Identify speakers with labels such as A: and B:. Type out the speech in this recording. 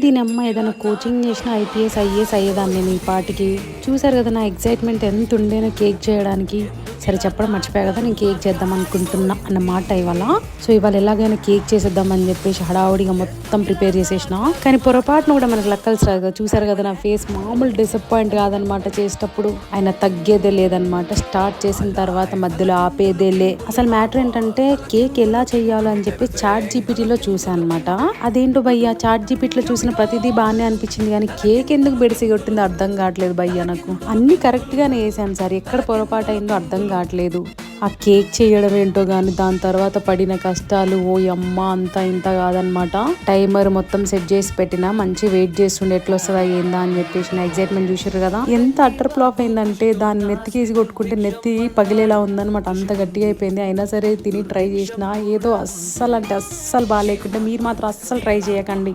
A: దీనమ్మ ఏదైనా కోచింగ్ చేసిన ఐపీఎస్ ఐఏఎస్ అయ్యేదాన్ని నేను ఈ పాటికి. చూసారు కదా నా ఎగ్జైట్మెంట్ ఎంత ఉండేనో కేక్ చేయడానికి. సరే చెప్పడం మర్చిపోయా కదా, నేను కేక్ చేద్దాం అనుకుంటున్నా అన్నమాట ఇవాళ. సో ఇవాళ ఎలాగైనా కేక్ చేసేద్దాం అని చెప్పేసి హడావుడిగా మొత్తం ప్రిపేర్ చేసేసిన. కానీ పొరపాటును కూడా మనకు లెక్కలు రాదు కదా. చూసారు కదా నా ఫేస్ మామూలు డిసప్పాయింట్ కాదనమాట చేసేటప్పుడు. ఆయన తగ్గేదే లేదనమాట. స్టార్ట్ చేసిన తర్వాత మధ్యలో ఆపేదేలే. అసలు మ్యాటర్ ఏంటంటే కేక్ ఎలా చెయ్యాలో అని చెప్పి చాట్ జీపీటీలో చూసాను అనమాట. అదేంటో భయ్యా, చాట్ జీపీటీలో చూసిన ప్రతిదీ బాగానే అనిపించింది, కానీ కేక్ ఎందుకు బెడిసి కొట్టిందో అర్థం కావట్లేదు భయ్యా. నాకు అన్ని కరెక్ట్ గానే వేసాను సార్, ఎక్కడ పొరపాటు అయిందో అర్థం కావట్లేదు. ఆ కేక్ చేయడం ఏంటో కానీ దాని తర్వాత పడిన కష్టాలు ఓ అమ్మ అంతా ఇంత కాదనమాట. టైమర్ మొత్తం సెట్ చేసి పెట్టినా మంచి వెయిట్ చేస్తుండే ఎట్లా వస్తుందా ఏందా అని చెప్పేసి. నా ఎగ్జైట్మెంట్ చూసారు కదా ఎంత అటర్ ఫ్లాప్ అయిందంటే దాన్ని నెత్తికేసి కొట్టుకుంటే నెత్తి పగిలేలా ఉందనమాట. అంత గట్టిగా అయిపోయింది. అయినా సరే తిని ట్రై చేసిన ఏదో అస్సలు అంటే అస్సలు బాగాలేకుంటే మీరు మాత్రం అస్సలు ట్రై చేయకండి.